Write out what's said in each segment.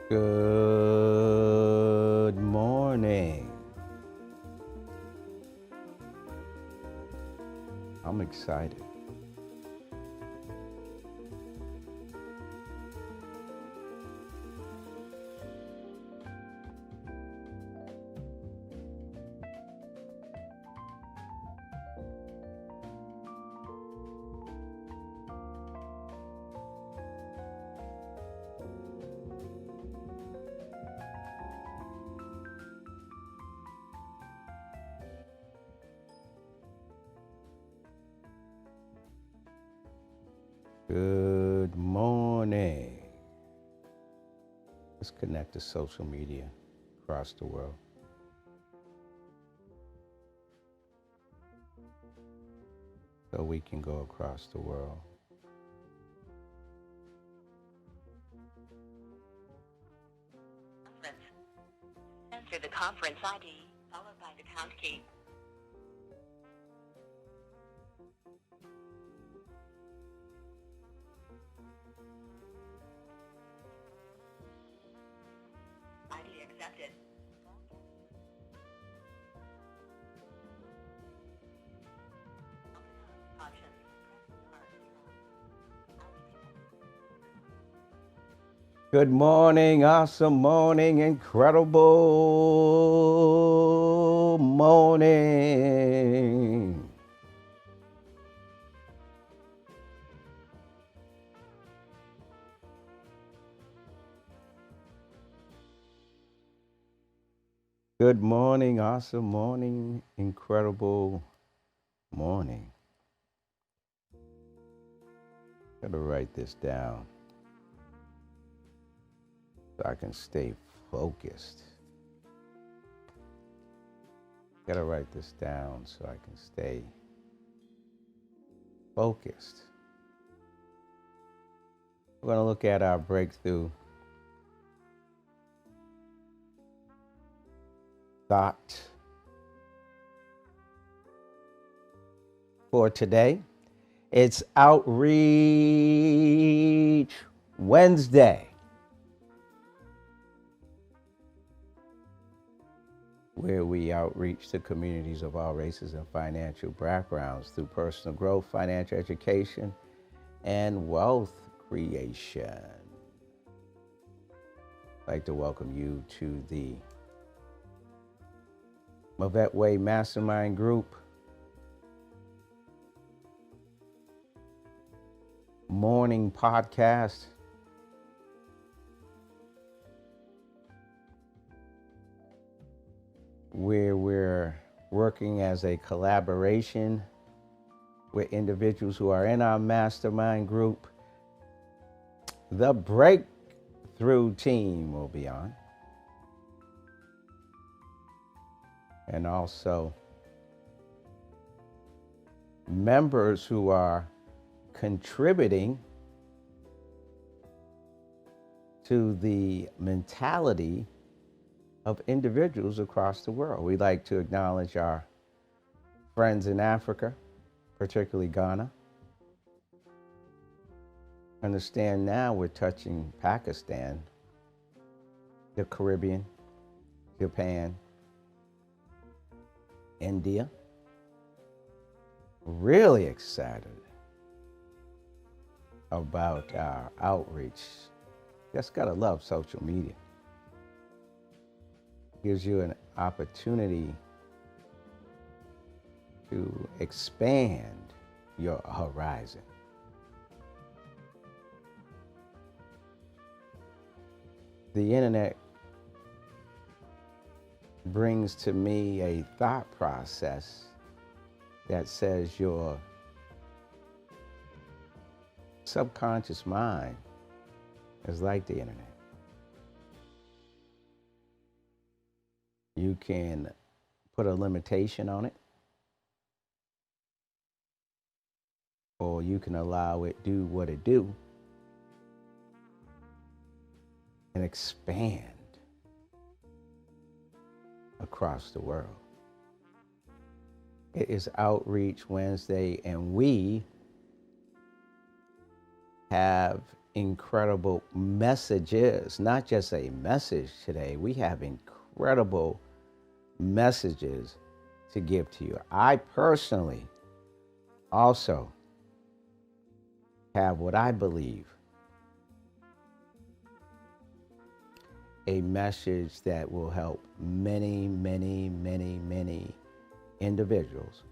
Good morning. I'm excited. Good morning. Let's connect to social media across the world. So we can go across the world. Enter the conference ID followed by the pound key. ID accepted. Options. Good morning, awesome morning, incredible morning. Good morning, awesome morning, incredible morning. Gotta write this down so I can stay focused. Gotta write this down so I can stay focused. We're gonna look at our breakthrough thought for today. It's Outreach Wednesday, where we outreach to communities of all races and financial backgrounds through personal growth, financial education, and wealth creation. I'd like to welcome you to the Mavette Way Mastermind Group Morning Podcast. Where we're working as a collaboration with individuals who are in our mastermind group. The Breakthrough team will be on. And also members who are contributing to the mentality of individuals across the world. We'd like to acknowledge our friends in Africa, particularly Ghana. Understand now we're touching Pakistan, the Caribbean, Japan, India. Really excited about our outreach. Just gotta love social media. Gives you an opportunity to expand your horizon. The internet brings to me a thought process that says your subconscious mind is like the internet. You can put a limitation on it, or you can allow it do what it do and expand across the world. It is Outreach Wednesday, and we have incredible messages, not just a message today. We have incredible messages to give to you. I personally also have what I believe a message that will help many, many, many, many individuals,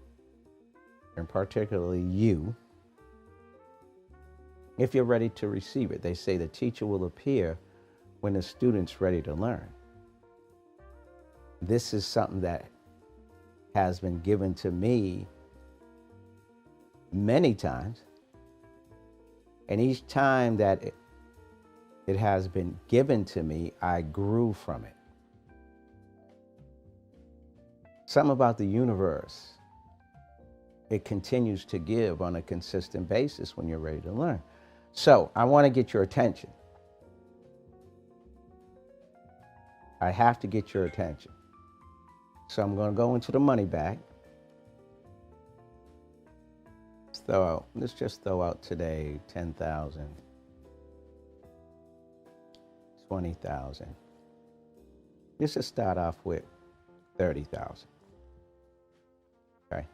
and particularly you, if you're ready to receive it. They say the teacher will appear when the student's ready to learn. This is something that has been given to me many times, and each time that it has been given to me, I grew from it. Something about the universe, it continues to give on a consistent basis when you're ready to learn. So I want to get your attention. I have to get your attention. So I'm going to go into the money bag. Let's just throw out today 10,000, 20,000. Let's just start off with 30,000. Okay,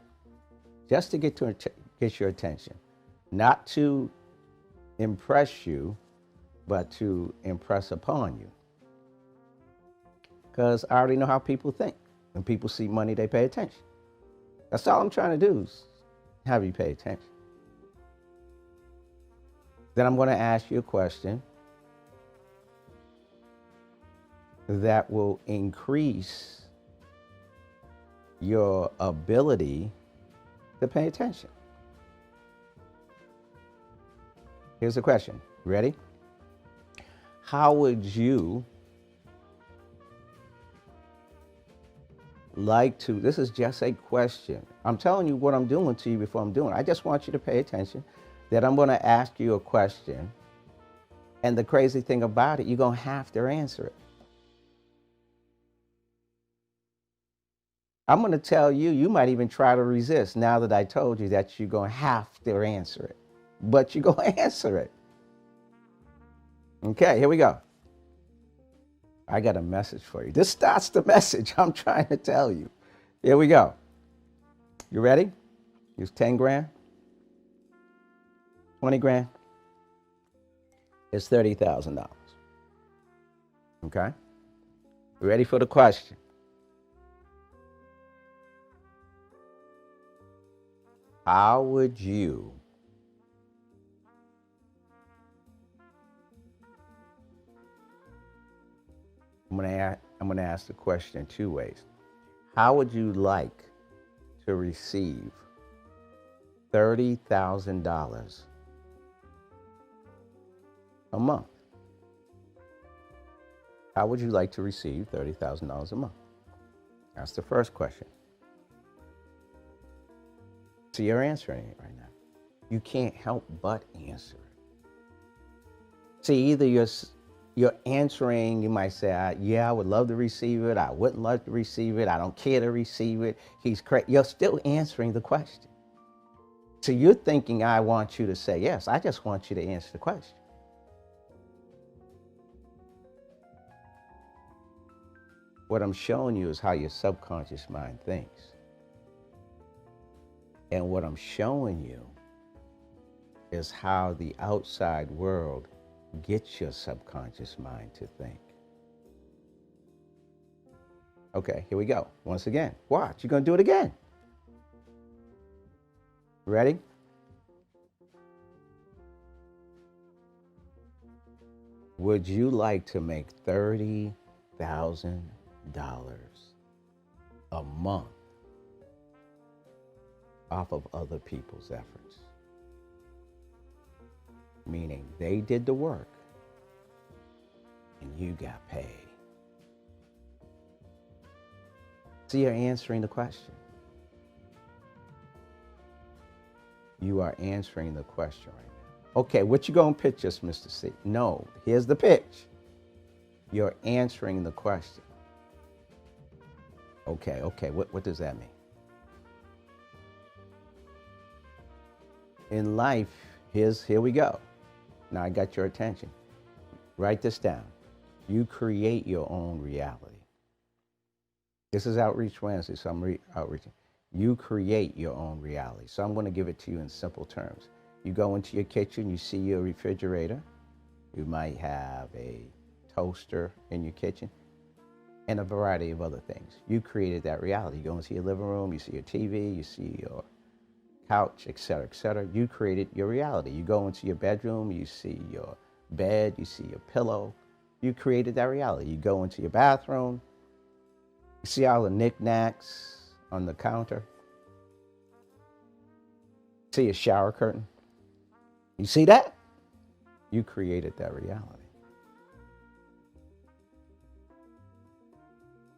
just to get your attention, not to impress you, but to impress upon you. Because I already know how people think. When people see money, they pay attention. That's all I'm trying to do is have you pay attention. Then I'm going to ask you a question that will increase your ability to pay attention. Here's the question. Ready? How would you like to, this is just a question. I'm telling you what I'm doing to you before I'm doing it. I just want you to pay attention that I'm going to ask you a question. And the crazy thing about it, you're going to have to answer it. I'm going to tell you, you might even try to resist now that I told you that you're going to have to answer it. But you're going to answer it. Okay, here we go. I got a message for you. This starts the message I'm trying to tell you. Here we go. You ready? Here's 10 grand, 20 grand. It's $30,000. Okay? You ready for the question? How would you I'm going to ask the question two ways. How would you like to receive $30,000 a month? How would you like to receive $30,000 a month? That's the first question. So you're answering it right now. You can't help but answer it. See, either you're answering, you might say, yeah, I would love to receive it. I wouldn't love to receive it. I don't care to receive it. He's crazy. You're still answering the question. So you're thinking, I want you to say yes. I just want you to answer the question. What I'm showing you is how your subconscious mind thinks. And what I'm showing you is how the outside world gets your subconscious mind to think. Okay, here we go. Once again, watch. You're going to do it again. Ready? Would you like to make $30,000 a month off of other people's efforts? Meaning they did the work and you got paid. So you're answering the question. You are answering the question right now. Okay, what you gonna pitch us, Mr. C? No, here's the pitch. You're answering the question. Okay, what does that mean? In life, here we go. Now I got your attention. Write this down. You create your own reality. This is Outreach Wednesday, so I'm outreaching. You create your own reality. So I'm going to give it to you in simple terms. You go into your kitchen, you see your refrigerator. You might have a toaster in your kitchen and a variety of other things. You created that reality. You go into your living room, you see your TV, you see your couch, etc., etc. You created your reality. You go into your bedroom, you see your bed, you see your pillow. You created that reality. You go into your bathroom, you see all the knickknacks on the counter. See a shower curtain. You see that? You created that reality.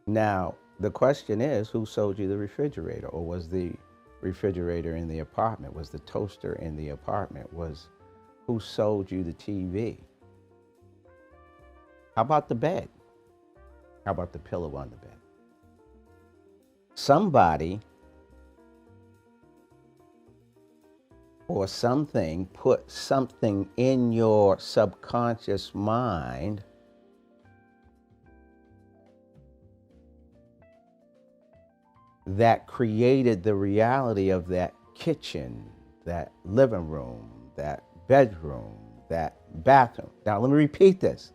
Now, the question is, who sold you the refrigerator? Or was the refrigerator in the apartment? Was the toaster in the apartment? Who sold you the TV? How about the bed? How about the pillow on the bed? Somebody or something put something in your subconscious mind that created the reality of that kitchen, that living room, that bedroom, that bathroom. Now, let me repeat this.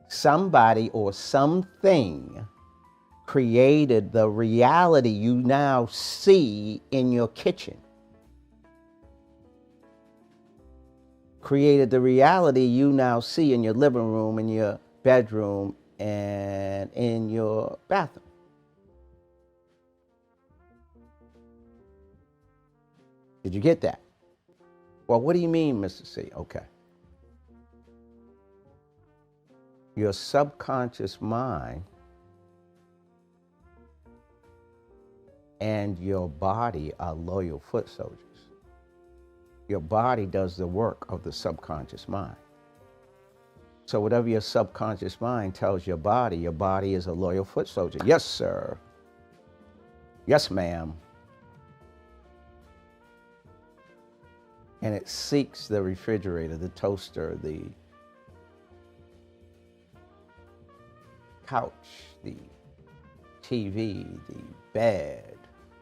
Somebody or something created the reality you now see in your kitchen. Created the reality you now see in your living room, in your bedroom, and in your bathroom. Did you get that? Well, what do you mean, Mr. C? Okay. Your subconscious mind and your body are loyal foot soldiers. Your body does the work of the subconscious mind. So whatever your subconscious mind tells your body is a loyal foot soldier. Yes, sir. Yes, ma'am. And it seeks the refrigerator, the toaster, the couch, the TV, the bed,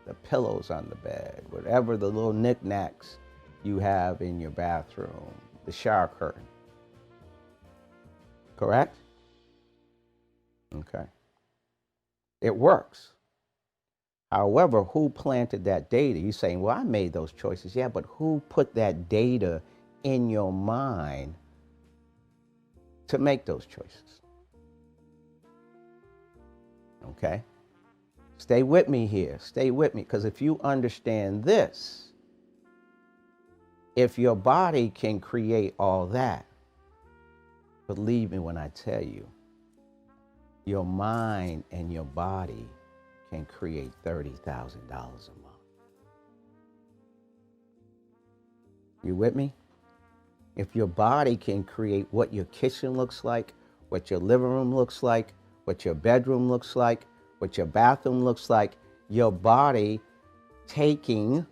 the pillows on the bed, whatever the little knickknacks you have in your bathroom, the shower curtain. Correct? Okay. It works. However, who planted that data? You're saying, well, I made those choices. Yeah, but who put that data in your mind to make those choices? Okay? Stay with me here. Stay with me. Because if you understand this, if your body can create all that, believe me when I tell you, your mind and your body can create $30,000 a month. You with me? If your body can create what your kitchen looks like, what your living room looks like, what your bedroom looks like, what your bathroom looks like, your body taking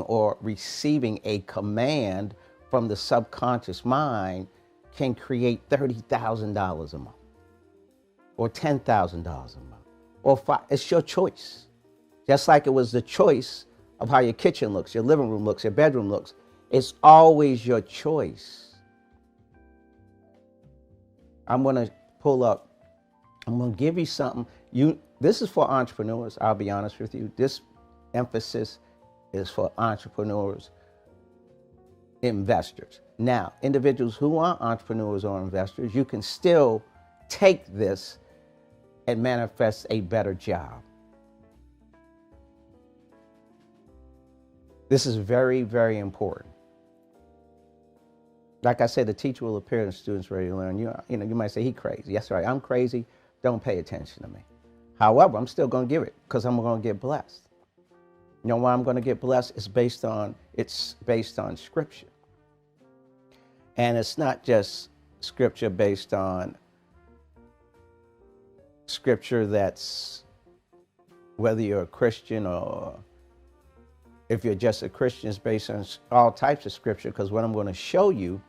or receiving a command from the subconscious mind can create $30,000 a month or $10,000 a month or it's your choice. Just like it was the choice of how your kitchen looks, your living room looks, your bedroom looks. It's always your choice. I'm going to pull up. I'm going to give you something. This is for entrepreneurs. I'll be honest with you. This emphasis is for entrepreneurs, investors. Now, individuals who are entrepreneurs or investors, you can still take this and manifest a better job. This is very, very important. Like I said, the teacher will appear and the students ready to learn. You might say, he crazy. Yes, right, I'm crazy. Don't pay attention to me. However, I'm still going to give it because I'm going to get blessed. You know why I'm going to get blessed? It's based on scripture. And it's not just scripture based on scripture that's whether you're a Christian or If you're just a Christian, it's based on all types of scripture, because what I'm going to show you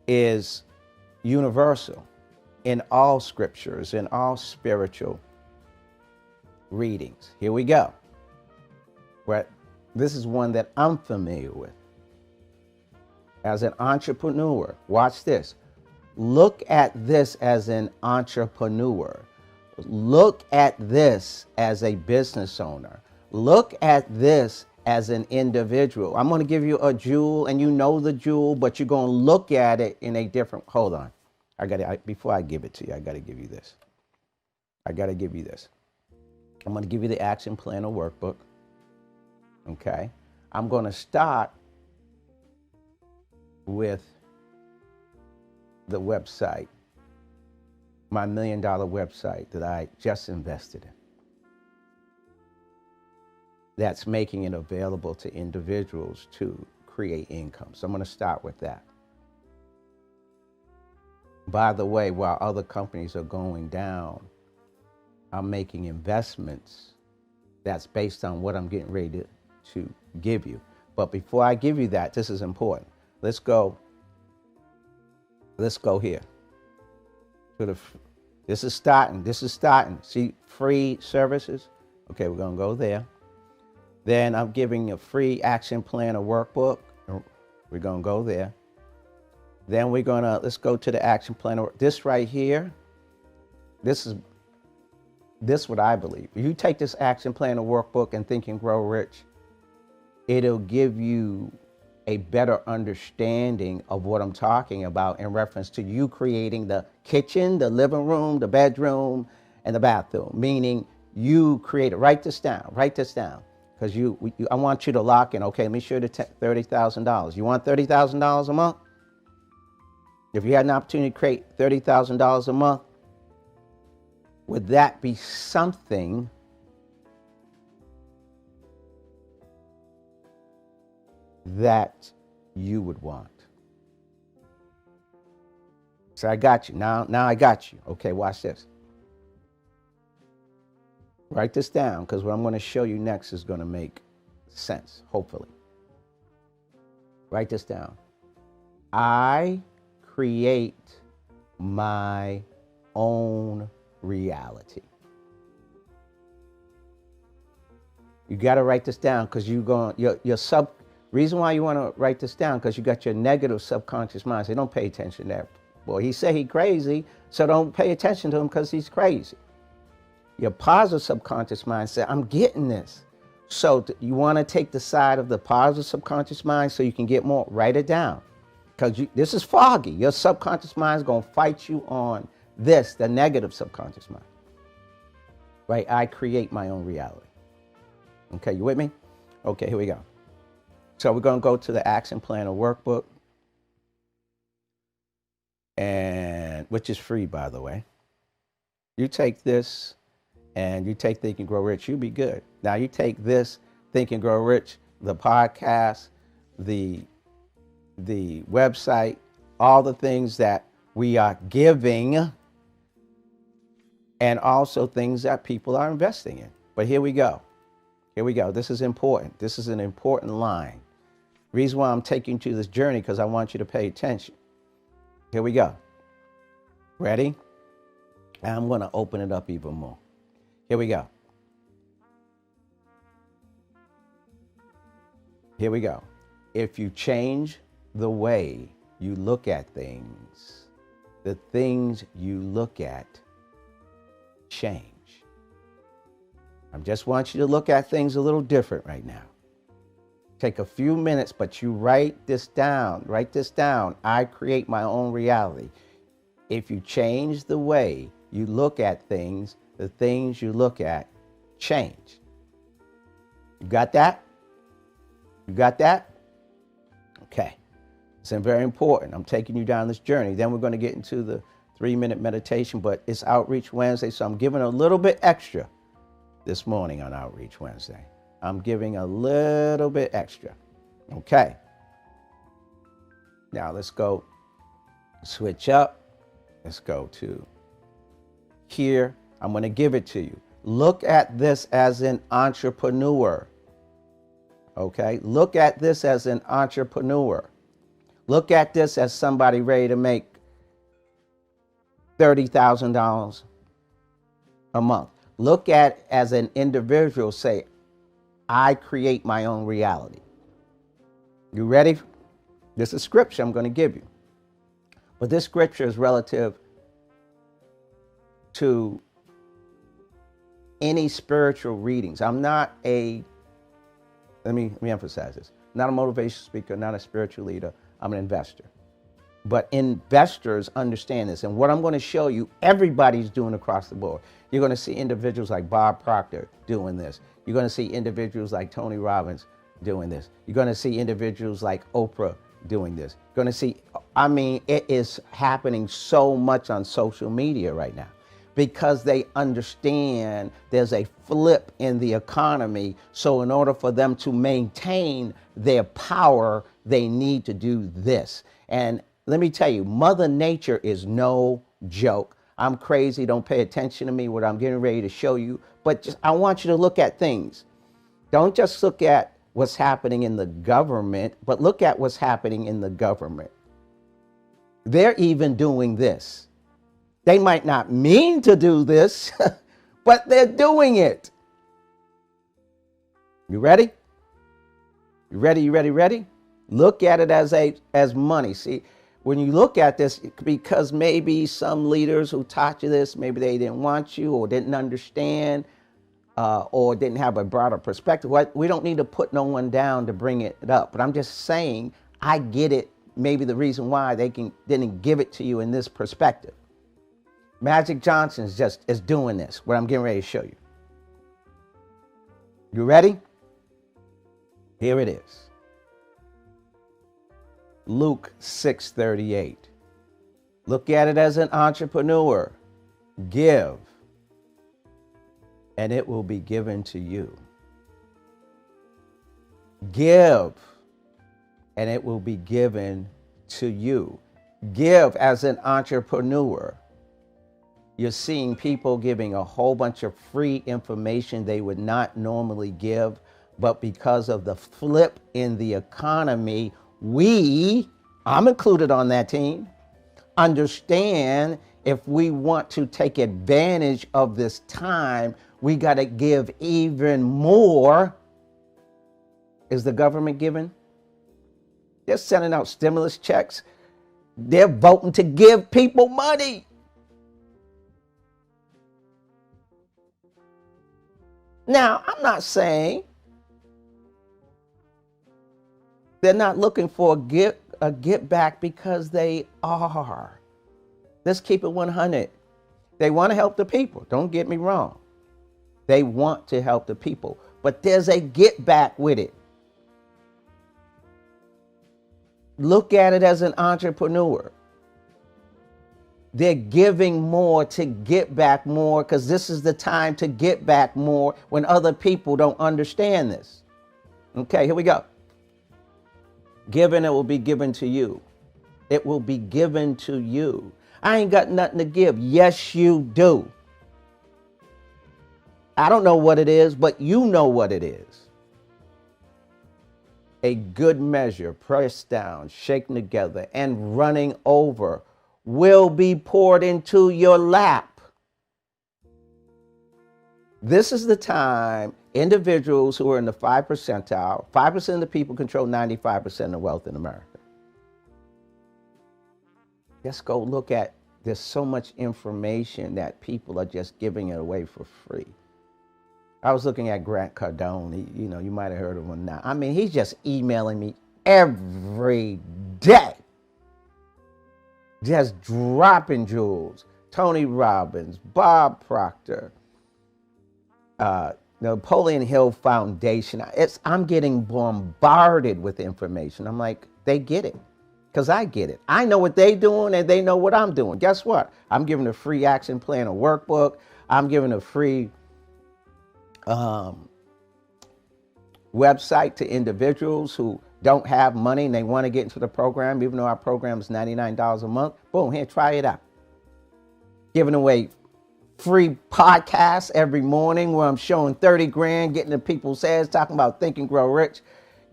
is universal in all scriptures, in all spiritual readings. Here we go. Right? This is one that I'm familiar with. As an entrepreneur, watch this. Look at this as an entrepreneur. Look at this as a business owner. Look at this as an individual. I'm going to give you a jewel, and you know the jewel, but you're going to look at it in a different. Hold on. Before I give it to you, I got to give you this. I'm going to give you the action planner workbook. Okay. I'm going to start with the website, my $1 million website that I just invested in. That's making it available to individuals to create income. So I'm going to start with that. By the way, while other companies are going down, I'm making investments that's based on what I'm getting ready to give you. But before I give you that, this is important. Let's go here. This is starting. See, free services. Okay, we're going to go there. Then I'm giving a free action planner workbook. We're going to go there. Then let's go to the action planner. This right here, this is what I believe. If you take this action planner workbook and Think and Grow Rich, it'll give you a better understanding of what I'm talking about in reference to you creating the kitchen, the living room, the bedroom, and the bathroom. Meaning you create it. Write this down. Because I want you to lock in. Okay, let me show you the $30,000. You want $30,000 a month? If you had an opportunity to create $30,000 a month, would that be something that you would want? So I got you. Now I got you. Okay, watch this. Write this down, because what I'm going to show you next is going to make sense, hopefully. Write this down. I create my own reality. You got to write this down, because reason why you want to write this down, because you got your negative subconscious mind. Say, don't pay attention to that boy. He said he's crazy, so don't pay attention to him because he's crazy. Your positive subconscious mind said, I'm getting this. So you want to take the side of the positive subconscious mind so you can get more. Write it down, because this is foggy. Your subconscious mind is going to fight you on this, the negative subconscious mind. Right? I create my own reality. Okay, you with me? Okay, here we go. So we're going to go to the action planner workbook, and which is free, by the way. You take this and you take Think and Grow Rich, you'll be good. Now you take this, Think and Grow Rich, the podcast, the website, all the things that we are giving, and also things that people are investing in. But here we go. This is important. This is an important line. Reason why I'm taking you to this journey, because I want you to pay attention. Here we go. Ready? And I'm going to open it up even more. Here we go. If you change the way you look at things, the things you look at change. I just want you to look at things a little different right now. Take a few minutes, but you write this down. I create my own reality. If you change the way you look at things, the things you look at change. You got that? Okay. It's very important. I'm taking you down this journey. Then we're going to get into the 3-minute meditation, but it's Outreach Wednesday, so I'm giving a little bit extra this morning on Outreach Wednesday. I'm giving a little bit extra. Okay. Now let's go switch up. Let's go to here. I'm going to give it to you. Look at this as an entrepreneur. Okay? Look at this as an entrepreneur. Look at this as somebody ready to make $30,000 a month. Look at it as an individual, say, I create my own reality. You ready? This is scripture I'm going to give you. But this scripture is relative to any spiritual readings. I'm not let me emphasize this. Not a motivational speaker, not a spiritual leader. I'm an investor. But investors understand this. And what I'm going to show you, everybody's doing across the board. You're going to see individuals like Bob Proctor doing this. You're going to see individuals like Tony Robbins doing this. You're going to see individuals like Oprah doing this. You're going to see, it is happening so much on social media right now because they understand there's a flip in the economy. So in order for them to maintain their power, they need to do this. And let me tell you, Mother Nature is no joke. I'm crazy. Don't pay attention to me, what I'm getting ready to show you. But I want you to look at things. Don't just look at what's happening in the government, but look at what's happening in the government. They're even doing this. They might not mean to do this, but they're doing it. You ready? You ready? You ready? Ready? Look at it as money. See, when you look at this, because maybe some leaders who taught you this, maybe they didn't want you or didn't understand or didn't have a broader perspective. We don't need to put no one down to bring it up. But I'm just saying, I get it. Maybe the reason why they didn't give it to you in this perspective. Magic Johnson is doing this, what I'm getting ready to show you. You ready? Here it is. Luke 6:38. Look at it as an entrepreneur. Give, and it will be given to you. Give, and it will be given to you. Give as an entrepreneur. You're seeing people giving a whole bunch of free information they would not normally give, but because of the flip in the economy, I'm included on that team, understand if we want to take advantage of this time, we got to give even more. Is the government giving? They're sending out stimulus checks. They're voting to give people money. Now, I'm not saying they're not looking for a get back, because they are. Let's keep it 100. They want to help the people. Don't get me wrong. They want to help the people, but there's a get back with it. Look at it as an entrepreneur. They're giving more to get back more, because this is the time to get back more when other people don't understand this. Okay, here we go. Given, it will be given to you. It will be given to you. I ain't got nothing to give. Yes, you do. I don't know what it is, but you know what it is. A good measure, pressed down, shaken together, and running over will be poured into your lap. This is the time individuals who are in the 5 percentile, 5% of the people control 95% of the wealth in America. Let's go look at, there's so much information that people are just giving it away for free. I was looking at Grant Cardone. You might have heard of him now. He's just emailing me every day. Just dropping jewels. Tony Robbins, Bob Proctor, Napoleon Hill Foundation. I'm getting bombarded with information. I'm like, they get it, because I get it. I know what they're doing, and they know what I'm doing. Guess what? I'm giving a free action plan, a workbook. I'm giving a free website to individuals who don't have money and they want to get into the program, even though our program is $99 a month. Boom, here, try it out. Giving away free podcasts every morning where I'm showing 30 grand, getting in people's heads, talking about Think and Grow Rich,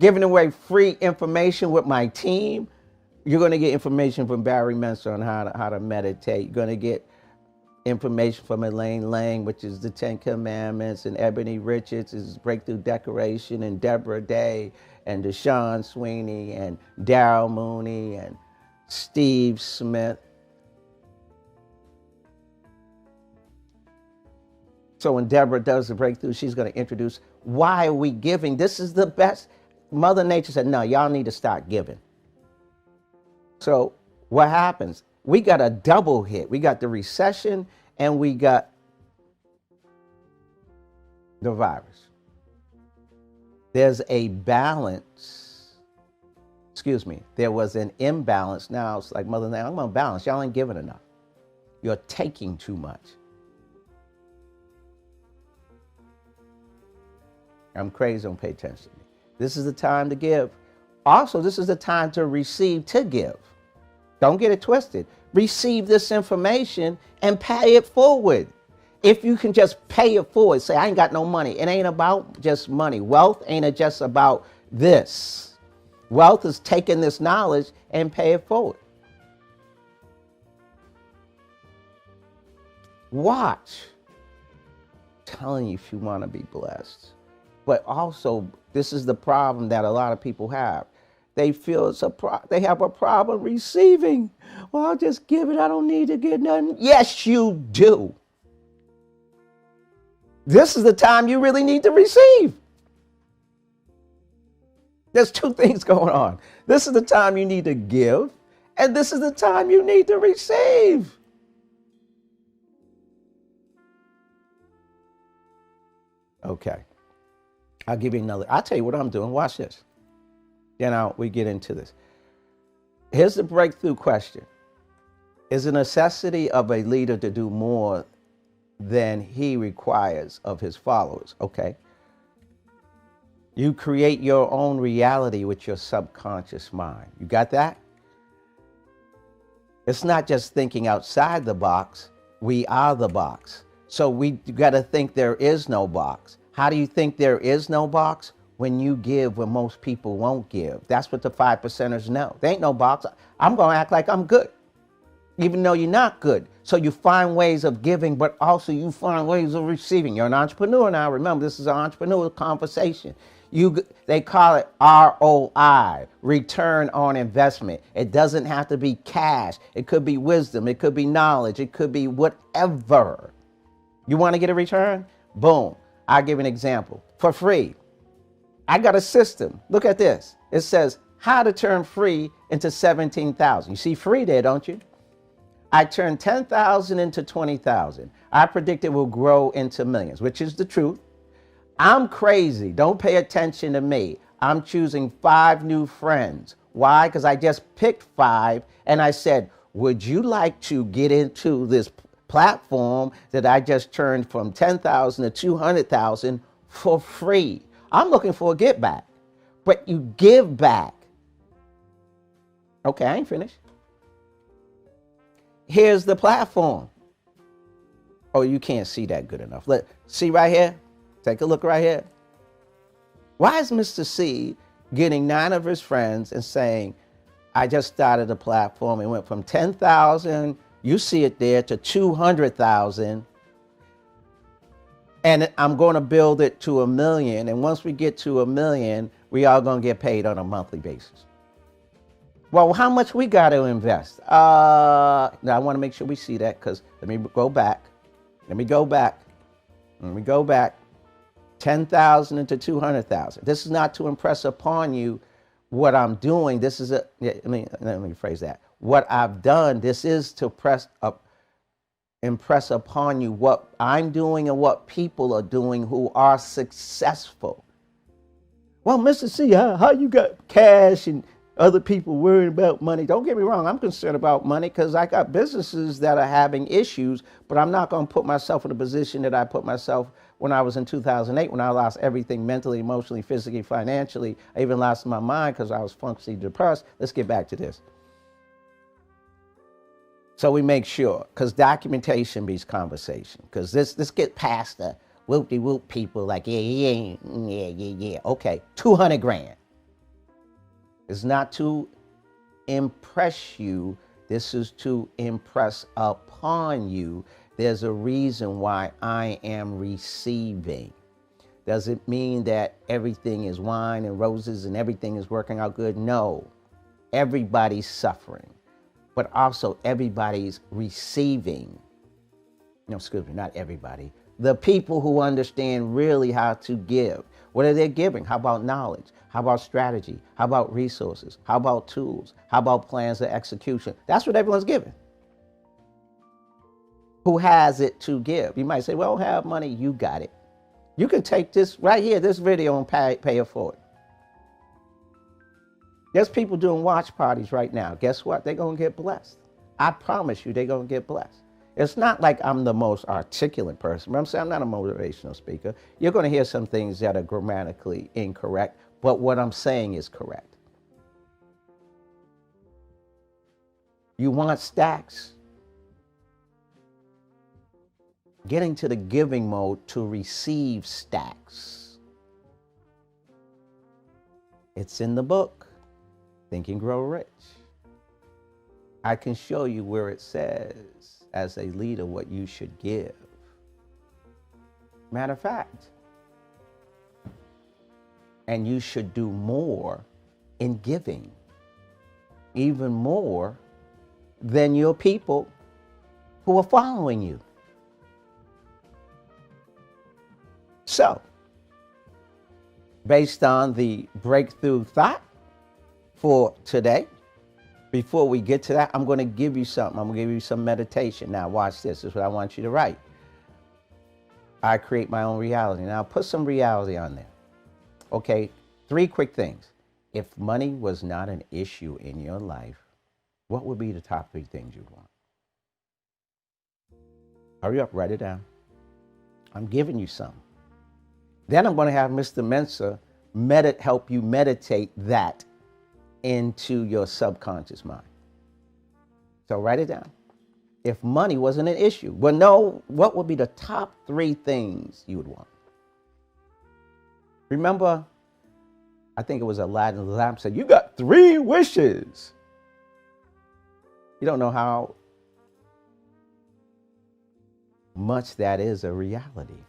giving away free information with my team. You're going to get information from Barry Menser on how to meditate. You're going to get information from Elaine Lang, which is the 10 Commandments, and Ebony Richards is Breakthrough Decoration, and Deborah Day, and Deshaun Sweeney, and Daryl Mooney, and Steve Smith. So when Deborah does the breakthrough, she's going to introduce why are we giving? This is the best. Mother Nature said, no, y'all need to start giving. So what happens? We got a double hit. We got the recession and we got the virus. There's a balance. Excuse me. There was an imbalance. Now it's like, Mother Nature, I'm going to balance. Y'all ain't giving enough. You're taking too much. I'm crazy, don't pay attention to me. This is the time to give. Also, this is the time to receive to give. Don't get it twisted. Receive this information and pay it forward. If you can just pay it forward, say, I ain't got no money. It ain't about just money. Wealth ain't just about this. Wealth is taking this knowledge and pay it forward. Watch. I'm telling you, if you want to be blessed. But also, this is the problem that a lot of people have. They feel they have a problem receiving. Well, I'll just give it. I don't need to get nothing. Yes, you do. This is the time you really need to receive. There's two things going on. This is the time you need to give, and this is the time you need to receive. Okay. I'll give you another. I'll tell you what I'm doing. Watch this. Then we get into this. Here's the breakthrough question. Is a necessity of a leader to do more than he requires of his followers? Okay. You create your own reality with your subconscious mind. You got that? It's not just thinking outside the box. We are the box. So we got to think there is no box. How do you think there is no box? When you give when most people won't give. That's what the 5%ers know. There ain't no box. I'm going to act like I'm good, even though you're not good. So you find ways of giving, but also you find ways of receiving. You're an entrepreneur now. Remember, this is an entrepreneur conversation. They call it ROI, return on investment. It doesn't have to be cash. It could be wisdom. It could be knowledge. It could be whatever. You want to get a return? Boom. I'll give an example. For free. I got a system. Look at this. It says how to turn free into 17,000. You see free there, don't you? I turned 10,000 into 20,000. I predict it will grow into millions, which is the truth. I'm crazy. Don't pay attention to me. I'm choosing 5 new friends. Why? Because I just picked 5 and I said, would you like to get into this platform that I just turned from 10,000 to 200,000 for free? I'm looking for a get back, but you give back. Okay, I ain't finished. Here's the platform. Oh, you can't see that good enough. See right here? Take a look right here. Why is Mr. C getting 9 of his friends and saying, I just started a platform. It went from 10,000, you see it there, to 200,000. And I'm going to build it to 1 million. And once we get to 1 million, we are going to get paid on a monthly basis. Well, how much we got to invest? Now, I want to make sure we see that, because let me go back. 10,000 into 200,000. This is not to impress upon you what I'm doing. This is let me phrase that. What I've done, this is to impress upon you what I'm doing and what people are doing who are successful. Well, Mr. C, how you got cash and other people worrying about money? Don't get me wrong. I'm concerned about money because I got businesses that are having issues, but I'm not going to put myself in a position that I put myself when I was in 2008, when I lost everything mentally, emotionally, physically, financially. I even lost my mind because I was functionally depressed. Let's get back to this. So we make sure, because documentation beats conversation. Because this get past the whoop-de-whoop people like, yeah. Okay, 200 grand. It's not to impress you. This is to impress upon you. There's a reason why I am receiving. Does it mean that everything is wine and roses and everything is working out good? No. Everybody's suffering, but also everybody's receiving. No, excuse me, not everybody. The people who understand really how to give. What are they giving? How about knowledge? How about strategy? How about resources? How about tools? How about plans of execution? That's what everyone's giving. Who has it to give? You might say, well, I don't have money. You got it. You can take this right here, this video, and pay it forward. There's people doing watch parties right now. Guess what? They're going to get blessed. I promise you, they're going to get blessed. It's not like I'm the most articulate person. But I'm saying I'm not a motivational speaker. You're going to hear some things that are grammatically incorrect, but what I'm saying is correct. You want stacks? Get into the giving mode to receive stacks. It's in the book, Think and Grow Rich. I can show you where it says, as a leader, what you should give. Matter of fact, and you should do more in giving, even more than your people who are following you. So, based on the breakthrough thought for today, before we get to that, I'm going to give you something. I'm going to give you some meditation. Now, watch this. This is what I want you to write. I create my own reality. Now, put some reality on there. Okay, 3 quick things. If money was not an issue in your life, what would be the top 3 things you'd want? Hurry up, write it down. I'm giving you some. Then I'm going to have Mr. Mensa help you meditate that into your subconscious mind. So write it down. If money wasn't an issue, well, no, what would be the top 3 things you would want? Remember, I think it was Aladdin's lamp said, you got 3 wishes. You don't know how much that is a reality.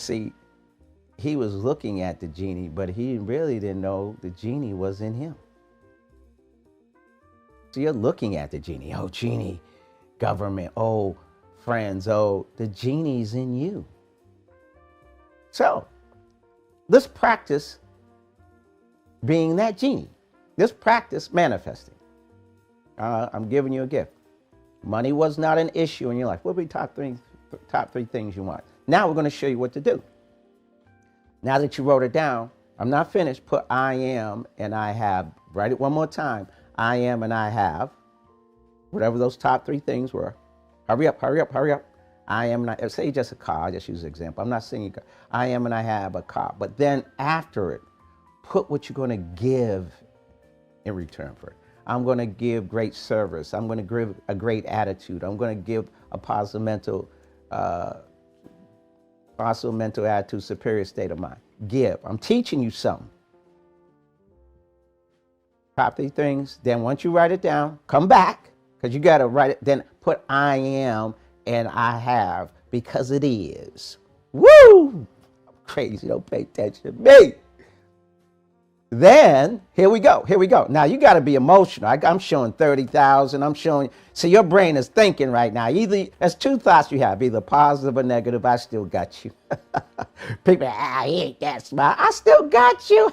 See, he was looking at the genie, but he really didn't know the genie was in him. So you're looking at the genie. Oh, genie, government. Oh, friends. Oh, the genie's in you. So let's practice being that genie. Let's practice manifesting. I'm giving you a gift. Money was not an issue in your life. What would be top three things you want? Now we're going to show you what to do. Now that you wrote it down, I'm not finished. Put I am and I have. Write it one more time. I am and I have. Whatever those top 3 things were. Hurry up, hurry up, hurry up. I am and I, say just a car, just use an example. I'm not saying I am and I have a car. But then after it, put what you're going to give in return for it. I'm going to give great service. I'm going to give a great attitude. I'm going to give a positive mental attitude, superior state of mind. Give. I'm teaching you something. Top 3 things. Then once you write it down, come back, because you got to write it. Then put I am and I have, because it is. Woo! I'm crazy. Don't pay attention to me. Then, here we go. Here we go. Now, you got to be emotional. I'm showing 30,000. I'm showing. So your brain is thinking right now. Either, there's 2 thoughts you have, either positive or negative. I still got you. People, he ain't that smart. I still got you.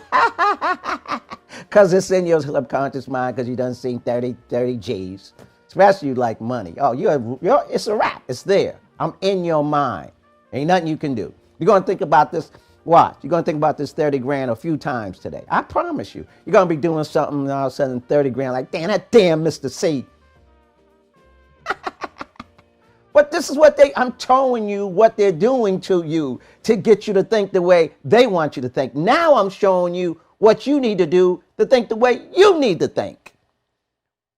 Because it's in your subconscious mind, because you done seen 30 G's. Especially you like money. Oh, it's a wrap. It's there. I'm in your mind. Ain't nothing you can do. You're going to think about this. Watch. You're going to think about this 30 grand a few times today. I promise you. You're going to be doing something and all of a sudden 30 grand like, damn, that damn Mr. C. But this is what I'm showing you what they're doing to you to get you to think the way they want you to think. Now I'm showing you what you need to do to think the way you need to think.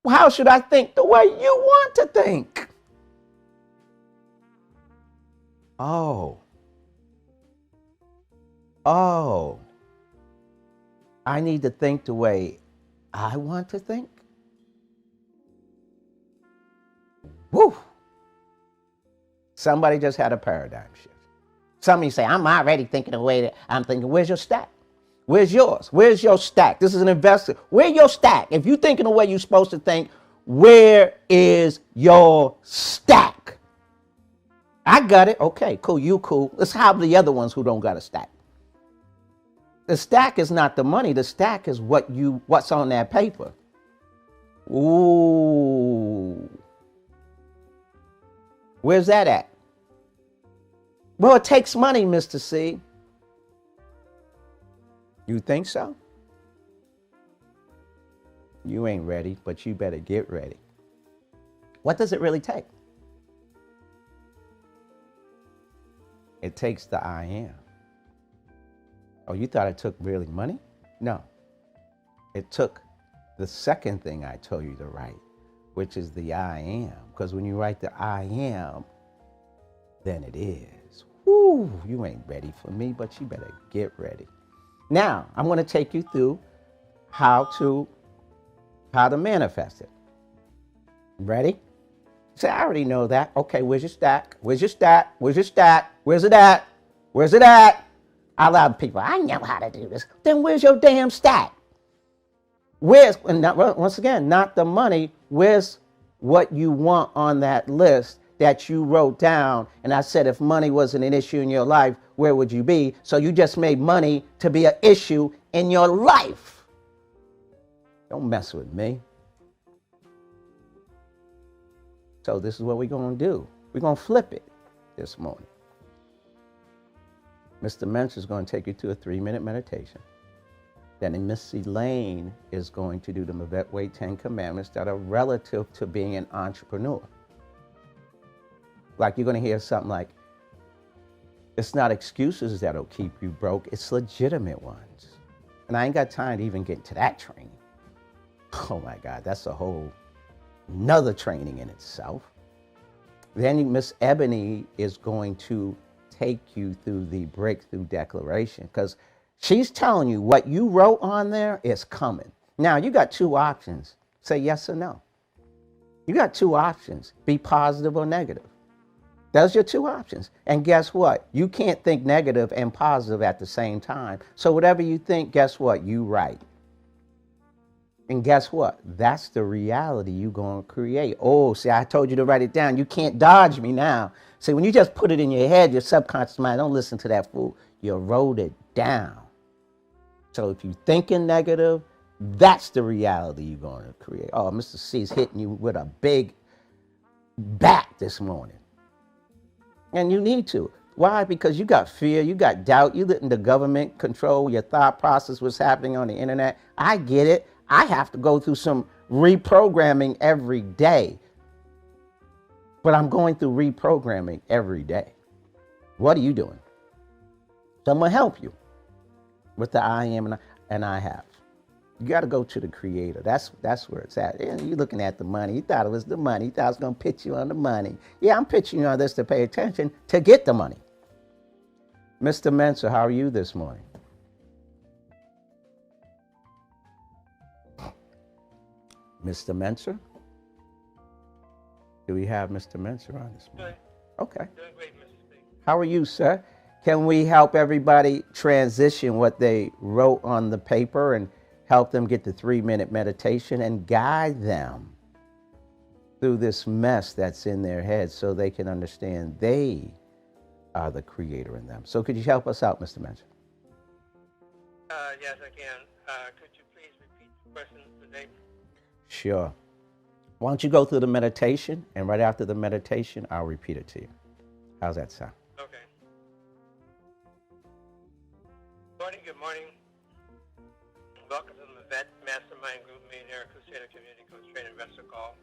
How should I think? The way you want to think. Oh, I need to think the way I want to think. Woo! Somebody just had a paradigm shift. Somebody say, I'm already thinking the way that I'm thinking. Where's your stack? Where's yours? Where's your stack? This is an investor. Where's your stack? If you're thinking the way you're supposed to think, where is your stack? I got it. Okay, cool. You cool. Let's have the other ones who don't got a stack. The stack is not the money. The stack is what's on that paper. Ooh. Where's that at? Well, it takes money, Mr. C. You think so? You ain't ready, but you better get ready. What does it really take? It takes the I am. Oh, you thought it took really money? No. It took the second thing I told you to write, which is the I am. Because when you write the I am, then it is. Woo, you ain't ready for me, but you better get ready. Now, I'm going to take you through how to manifest it. Ready? Say, I already know that. Okay, where's your stack? Where's your stack? Where's your stack? Where's it at? Where's it at? I allow people, I know how to do this. Then where's your damn stack? Where's, and not, once again, not the money. Where's what you want on that list that you wrote down? And I said, if money wasn't an issue in your life, where would you be? So you just made money to be an issue in your life. Don't mess with me. So this is what we're going to do. We're going to flip it this morning. Mr. Mensch is going to take you to a 3-minute meditation. Then Miss Elaine is going to do the Mavet Way 10 Commandments that are relative to being an entrepreneur. Like you're going to hear something like, it's not excuses that'll keep you broke, it's legitimate ones. And I ain't got time to even get into that training. Oh my God, that's a whole another training in itself. Then Miss Ebony is going to take you through the breakthrough declaration, because she's telling you what you wrote on there is coming. Now, you got two options. Say yes or no. You got two options. Be positive or negative. Those are your two options. And guess what? You can't think negative and positive at the same time. So whatever you think, guess what? You write. And guess what? That's the reality you're going to create. Oh, see, I told you to write it down. You can't dodge me now. See, when you just put it in your head, your subconscious mind, don't listen to that fool. You wrote it down. So if you're thinking negative, that's the reality you're going to create. Oh, Mr. C's hitting you with a big bat this morning. And you need to. Why? Because you got fear, you got doubt, you letting the government control your thought process, what's happening on the internet. I get it. I have to go through some reprogramming every day. But I'm going through reprogramming every day. What are you doing? Someone help you with the I am and I have. You got to go to the creator. That's where it's at. And you're looking at the money. You thought it was the money. You thought I was going to pitch you on the money. Yeah, I'm pitching you on this to pay attention to get the money. Mr. Mensa, how are you this morning? Mr. Mensa? Do we have Mr. Mensa on this morning? Good. Okay. Doing great, Mr. Speaker. How are you, sir? Can we help everybody transition what they wrote on the paper and help them get the 3-minute meditation and guide them through this mess that's in their head so they can understand they are the creator in them? So could you help us out, Mr. Mensch? Yes, I can. Could you please repeat the question today? Sure. Why don't you go through the meditation, and right after the meditation, I'll repeat it to you. How's that sound? Okay. Good morning. Welcome to the Mavet Mastermind Group Millionaire Crusader Community Coach Trainer Investor Call.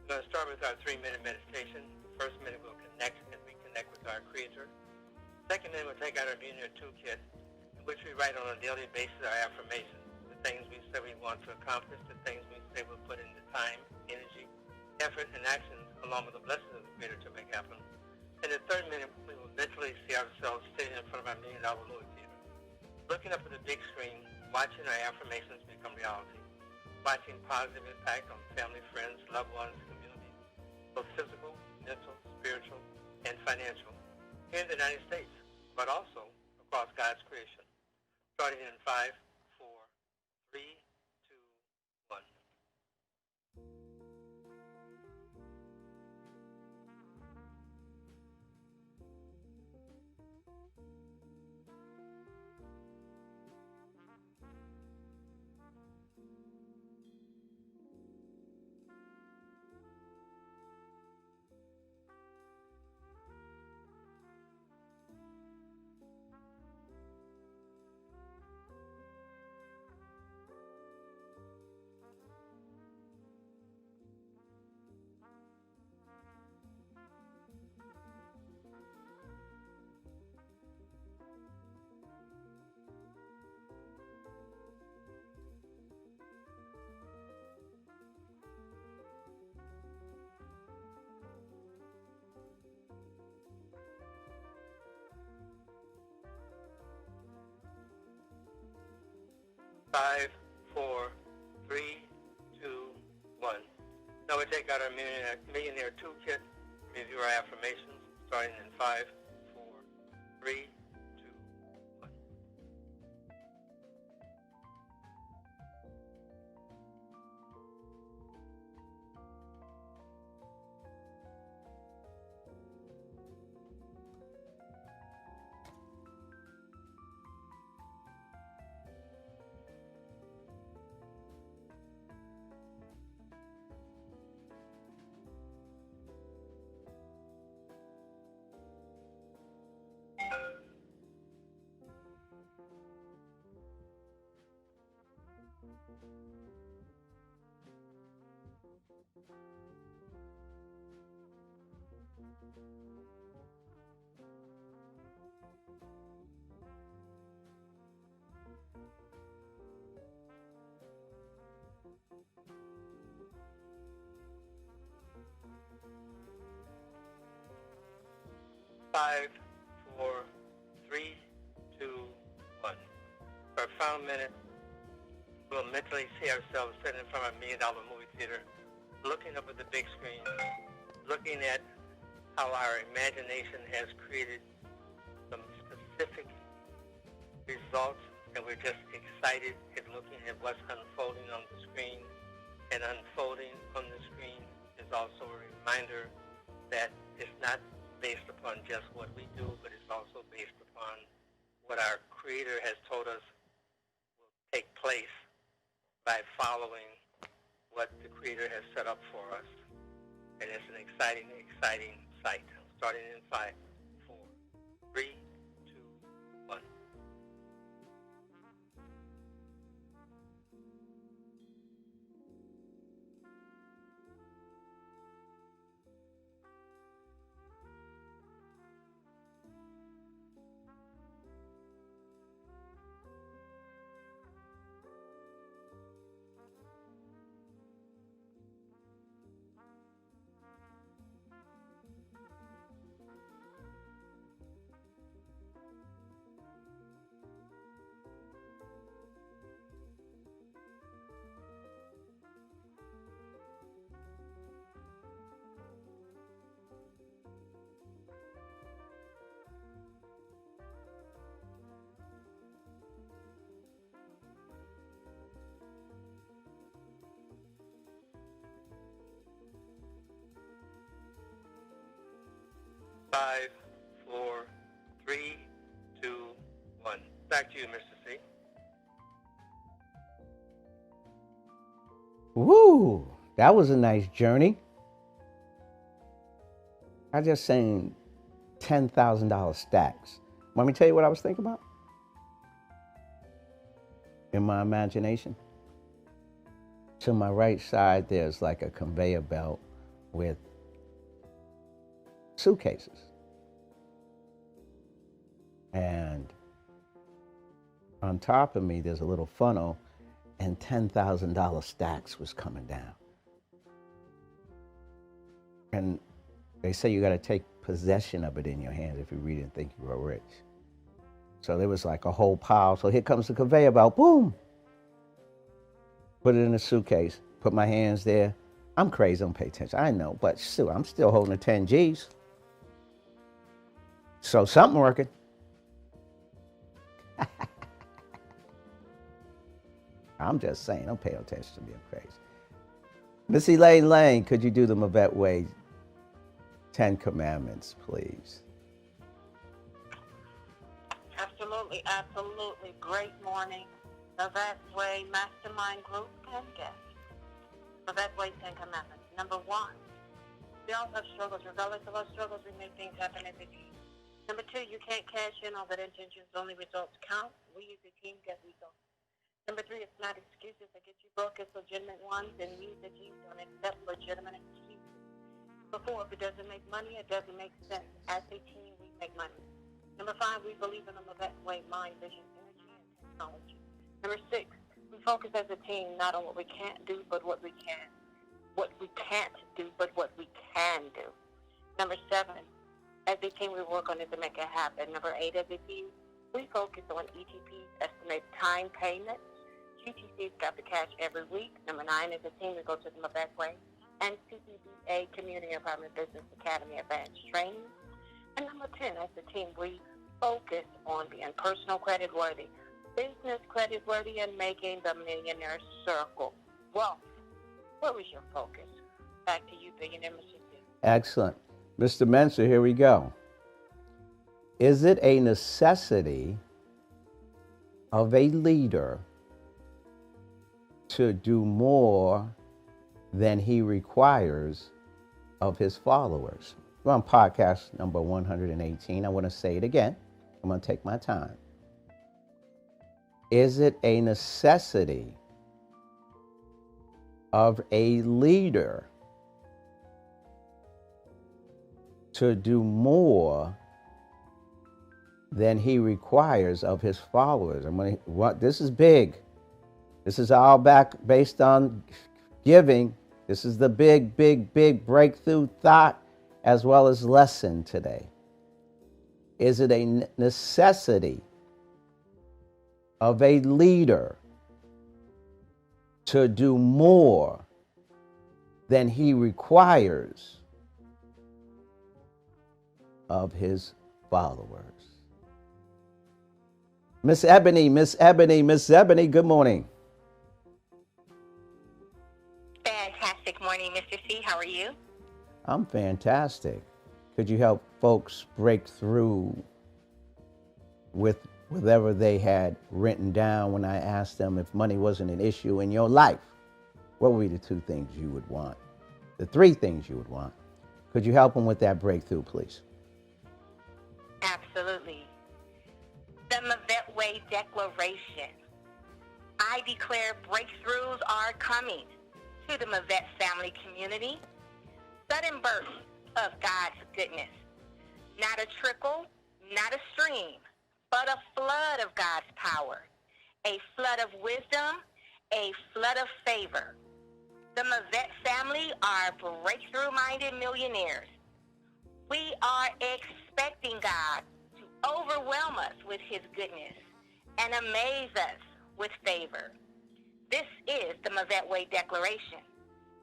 We're going to start with our 3-minute meditation. The first minute we'll connect and reconnect with our Creator. Second minute we'll take out our Millionaire Toolkit, in which we write on a daily basis our affirmations, the things we say we want to accomplish, the things we say we'll put into time, energy, effort, and actions, along with the blessings of the Creator to make happen. In the third minute, we will mentally see ourselves sitting in front of our million-dollar movie theater, looking up at the big screen, watching our affirmations become reality, watching positive impact on family, friends, loved ones, community, both physical, mental, spiritual, and financial, here in the United States, but also across God's creation. Starting in 5, 4, 3, 2, 1. 5, 4, 3, 2, 1. Now we take out our millionaire toolkit, review our affirmations, starting in 5, 4, 3, 2, 1. 5, 4, 3, 2, 1. For our final minute, we'll mentally see ourselves sitting in front of a million-dollar movie theater, looking up at the big screen, looking at how our imagination has created some specific results, and we're just excited at looking at what's unfolding on the screen. And unfolding on the screen is also a reminder that it's not based upon just what we do, but it's also based upon what our Creator has told us will take place by following what the Creator has set up for us. And it's an exciting, exciting sight. Starting in 5, 4, 3, 2, 1. 5, 4, 3, 2, 1. Back to you, Mr. C. Woo! That was a nice journey. I just seen $10,000 stacks. Want me to tell you what I was thinking about? In my imagination. To my right side, there's like a conveyor belt with suitcases. And on top of me, there's a little funnel, and $10,000 stacks was coming down. And they say you got to take possession of it in your hands if you read it and think you are rich. So there was like a whole pile. So here comes the conveyor belt. Boom. Put it in a suitcase. Put my hands there. I'm crazy. Don't pay attention. I know. But still, I'm still holding the 10 G's. So something working. I'm just saying. Don't pay attention to me. I'm crazy. Miss Elaine Lane, could you do the Mavette Way 10 Commandments, please? Absolutely, absolutely. Great morning. Mavette Way Mastermind Group and guest. Mavette Way 10 Commandments. Number 1, we all have struggles. Regardless of our struggles, we make things happen as a team. Number 2, you can't cash in on that intentions. Only results count. We as a team get results. Number 3, it's not excuses that get you broke. It's legitimate ones, and we as a team don't accept legitimate excuses. Number 4, if it doesn't make money, it doesn't make sense. As a team, we make money. Number 5, we believe in the Mavette Way, mind, vision, energy, and technology. Number 6, we focus as a team not on what we can't do, but what we can. What we can't do, but what we can do. Number 7, as a team, we work on it to make it happen. Number 8, as a team, we focus on ETPs, estimate time payments. GTC's got the cash every week. Number 9, as a team, we go to the Mavette Way and CCBA Community Empowerment Business Academy Advanced Training. And number 10, as a team, we focus on being personal credit worthy, business credit worthy, and making the millionaire circle. Well, what was your focus? Back to you, Billionaire Mr. C. Excellent. Mr. Mensa, here we go. Is it a necessity of a leader to do more than he requires of his followers? We're on podcast number 118. I want to say it again. I'm going to take my time. Is it a necessity of a leader to do more than he requires of his followers? This is big. This is all back based on giving. This is the big, big, big breakthrough thought as well as lesson today. Is it a necessity of a leader to do more than he requires of his followers? Miss Ebony, good morning. Fantastic morning, Mr. C. How are you? I'm fantastic. Could you help folks break through with whatever they had written down when I asked them if money wasn't an issue in your life? What would be the 2 things you would want? The 3 things you would want. Could you help them with that breakthrough, please? Absolutely. The Mavette Way Declaration. I declare breakthroughs are coming to the Mavette family community. Sudden burst of God's goodness. Not a trickle, not a stream, but a flood of God's power. A flood of wisdom, a flood of favor. The Mavette family are breakthrough-minded millionaires. We are expecting God to overwhelm us with his goodness and amaze us with favor. This is the Mavette Way Declaration.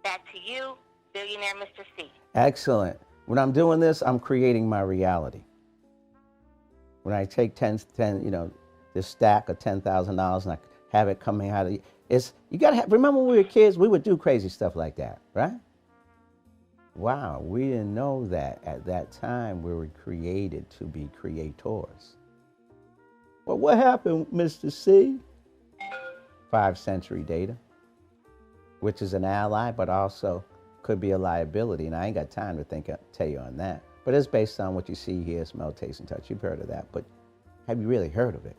Back to you, Billionaire Mr. C. Excellent. When I'm doing this, I'm creating my reality. When I take this stack of $10,000 and I have it coming out of you got to remember when we were kids, we would do crazy stuff like that, right? Wow, we didn't know that at that time we were created to be creators. Well, what happened, Mr. C? 5 century data, which is an ally, but also could be a liability. And I ain't got time to tell you on that. But it's based on what you see, hear, smell, taste, and touch. You've heard of that, but have you really heard of it?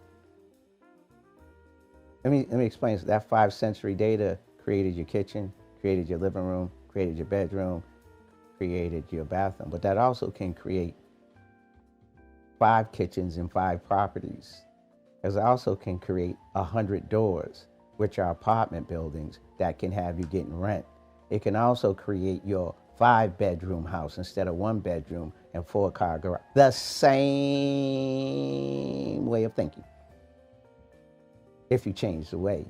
Let me explain this. That 5 century data created your kitchen, created your living room, created your bedroom, created your bathroom. But that also can create 5 kitchens and 5 properties. Because it also can create 100 doors, which are apartment buildings that can have you getting rent. It can also create your 5-bedroom house instead of 1-bedroom and 4-car garage. The same way of thinking. If you change the way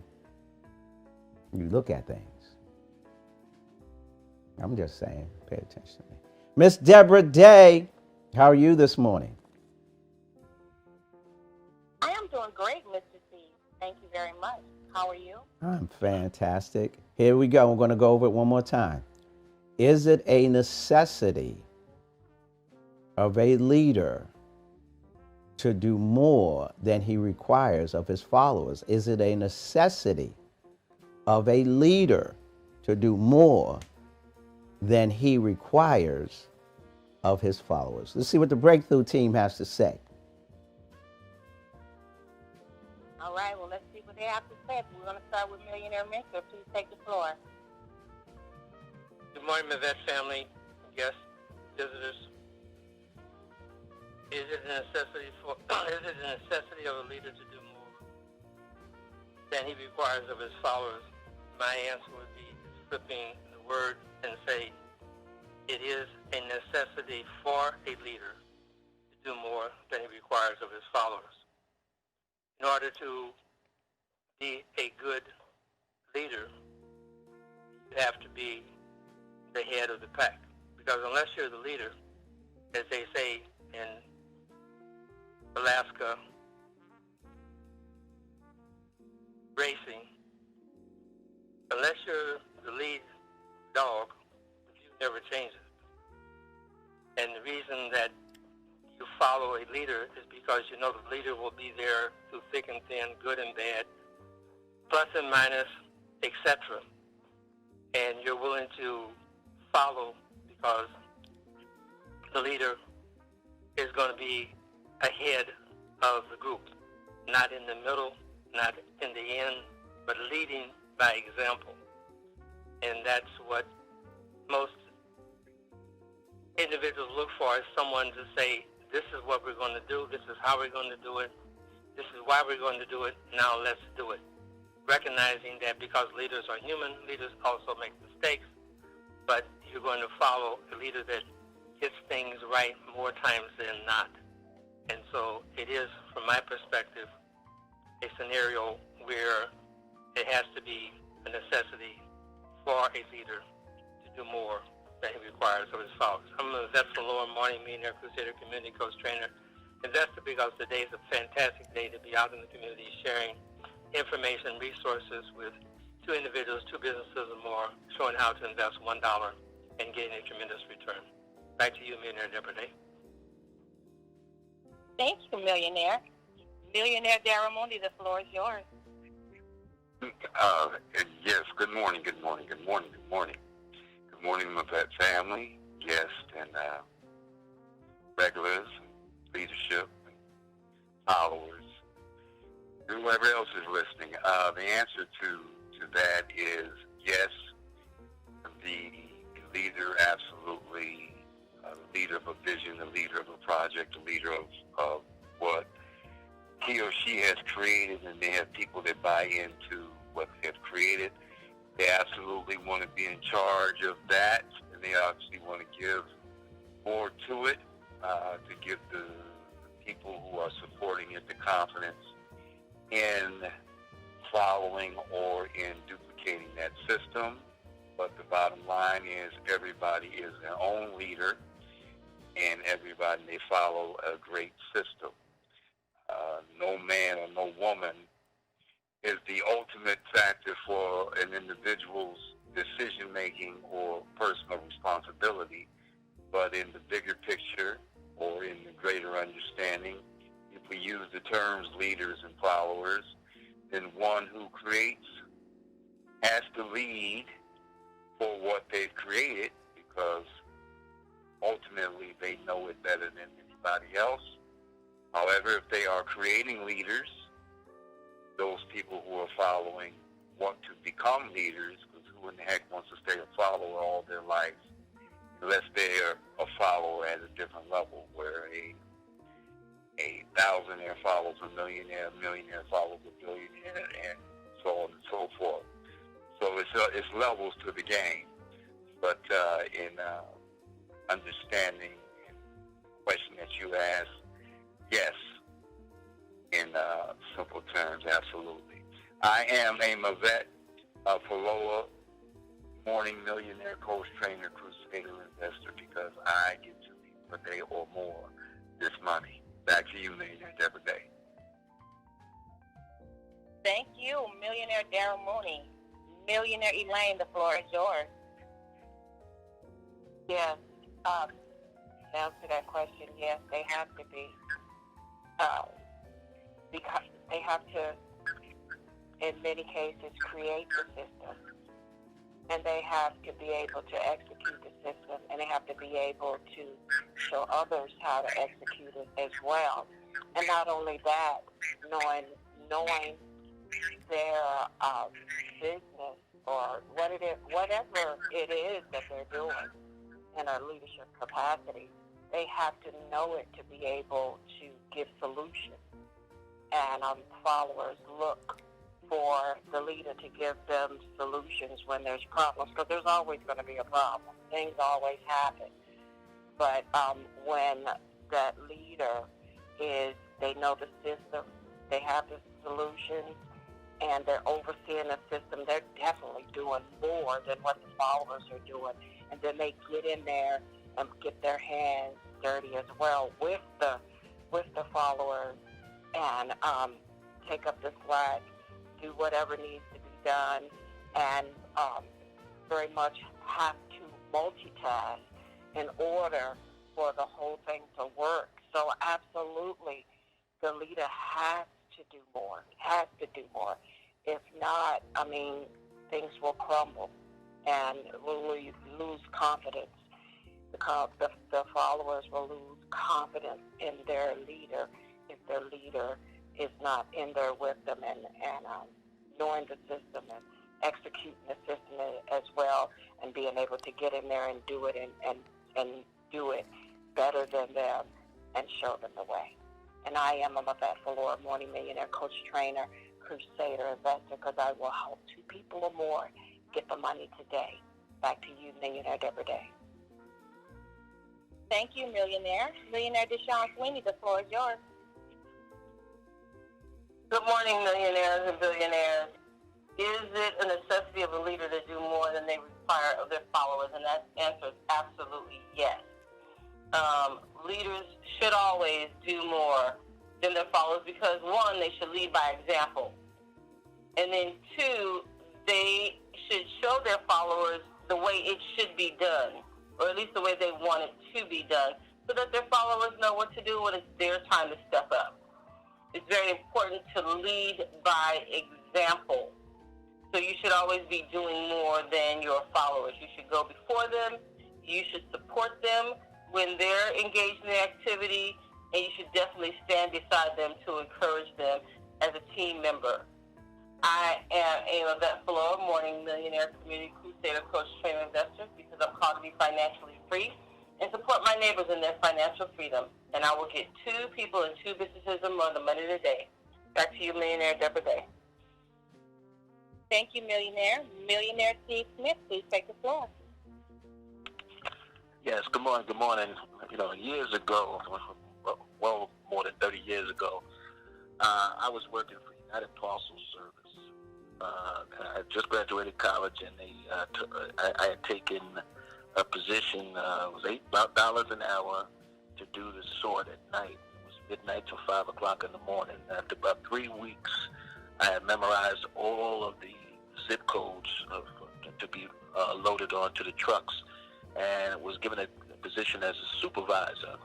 you look at things. I'm just saying, pay attention to me. Miss Deborah Day, how are you this morning? I am doing great, Mr. C. Thank you very much. How are you? I'm fantastic. Here we go. I'm going to go over it one more time. Is it a necessity of a leader to do more than he requires of his followers? Is it a necessity of a leader to do more than he requires of his followers? Let's see what the Breakthrough team has to say. All right, well, let's see what they have to say. We're going to start with Millionaire Mentor. Please take the floor. Good morning, Mavette family, guests, visitors. Is it a necessity of a leader to do more than he requires of his followers? My answer would be flipping the word and say it is a necessity for a leader to do more than he requires of his followers. In order to be a good leader, you have to be the head of the pack. Because unless you're the leader, as they say in Alaska racing, unless you're the lead dog, you never change it. And the reason that you follow a leader is because you know the leader will be there through thick and thin, good and bad, plus and minus, etc. And you're willing to follow because the leader is going to be ahead of the group, not in the middle, not in the end, but leading by example. And that's what most individuals look for, is someone to say, this is what we're going to do, this is how we're going to do it, this is why we're going to do it, now let's do it. Recognizing that because leaders are human, leaders also make mistakes, but you're going to follow a leader that gets things right more times than not. And so it is, from my perspective, a scenario where it has to be a necessity for a leader to do more than he requires of his followers. I'm an investor, Lower Morning Millionaire Crusader Community Coach Trainer. Investor because today is a fantastic day to be out in the community sharing information, resources with 2 individuals, 2 businesses or more, showing how to invest $1 and getting a tremendous return. Back to you, Millionaire Deborah Day. Thank you, Millionaire. Millionaire Daramundi, the floor is yours. Yes, good morning, good morning, good morning, good morning. Good morning, Mavette family, guests, and regulars, leadership, and followers, and whoever else is listening. The answer to that is yes, the leader, absolutely, a leader of a vision, a leader of a project, a leader of what he or she has created, and they have people that buy into what they have created. They absolutely want to be in charge of that, and they obviously want to give more to it, to give the people who are supporting it the confidence in following or in duplicating that system. But the bottom line is everybody is their own leader, and everybody, they follow a great system. No man or no woman is the ultimate factor for an individual's decision-making or personal responsibility, but in the bigger picture or in the greater understanding, if we use the terms leaders and followers, then one who creates has to lead for what they've created, because ultimately they know it better than anybody else. However, if they are creating leaders, those people who are following want to become leaders, because who in the heck wants to stay a follower all their life, unless they're a follower at a different level, where a thousandaire follows a millionaire follows a billionaire, and so on and so forth. So it's levels to the game. But in understanding and question that you asked, yes, in simple terms, absolutely. I am a Mavette, Faloa, morning millionaire, coach, trainer, crusader, investor, because I get to leave a day or more this money. Back to you, Millionaire Deborah Day. Thank you, Millionaire Daryl Mooney. Millionaire Elaine, the floor is yours. Yes. To answer that question, yes, they have to be. Because they have to, in many cases, create the system. And they have to be able to execute the system. And they have to be able to show others how to execute it as well. And not only that, knowing their business or whatever it is that they're doing in a leadership capacity, they have to know it to be able to give solutions. And followers look for the leader to give them solutions when there's problems, because there's always going to be a problem. Things always happen. But when that leader they know the system, they have the solutions, and they're overseeing the system, they're definitely doing more than what the followers are doing. And then they get in there and get their hands dirty as well with the followers and take up the slack, do whatever needs to be done, and very much have to multitask in order for the whole thing to work. So absolutely, the leader has to do more, If not, things will crumble and we'll lose confidence. The followers will lose confidence in their leader if their leader is not in there with them and knowing the system and executing the system as well, and being able to get in there and do it and do it better than them and show them the way. And I am a Mavette Faloa, morning millionaire, coach, trainer, crusader, investor, because I will help 2 people or more get the money today. Back to you, Millionaire Deborah Day. Thank you, Millionaire. Millionaire Deshaun Sweeney, the floor is yours. Good morning, millionaires and billionaires. Is it a necessity of a leader to do more than they require of their followers? And that answer is absolutely yes. Leaders should always do more than their followers because, 1, they should lead by example. And then 2, they should show their followers the way it should be done, or at least the way they want it to be done, so that their followers know what to do when it's their time to step up. It's very important to lead by example. So you should always be doing more than your followers. You should go before them. You should support them when they're engaged in the activity, and you should definitely stand beside them to encourage them as a team member. I am a Mavette Faloa, morning millionaire, community crusader, coach, trainer, investor, because I'm called to be financially free and support my neighbors in their financial freedom. And I will get 2 people and 2 businesses or more the money today. Back to you, Millionaire Deborah Day. Thank you, Millionaire. Millionaire Steve Smith, please take the floor. Yes, good morning. Years ago, well, more than 30 years ago, I was working for United Parcel Service. I had just graduated college, and I had taken a position, it was $8 an hour to do the sort at night. It was midnight till 5 o'clock in the morning. After about 3 weeks, I had memorized all of the zip codes to be loaded onto the trucks, and was given a position as a supervisor.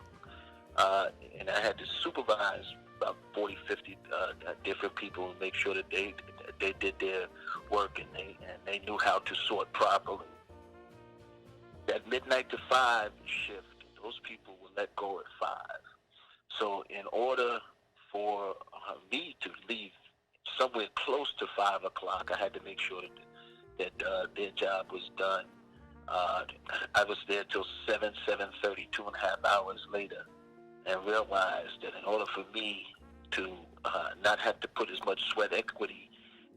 And I had to supervise about 40, 50 different people and make sure that they did their work and they knew how to sort properly. That midnight to 5 shift, those people were let go at 5. So in order for me to leave somewhere close to 5 o'clock, I had to make sure that their job was done. I was there till 7:30, 2.5 hours later, and realized that in order for me to not have to put as much sweat equity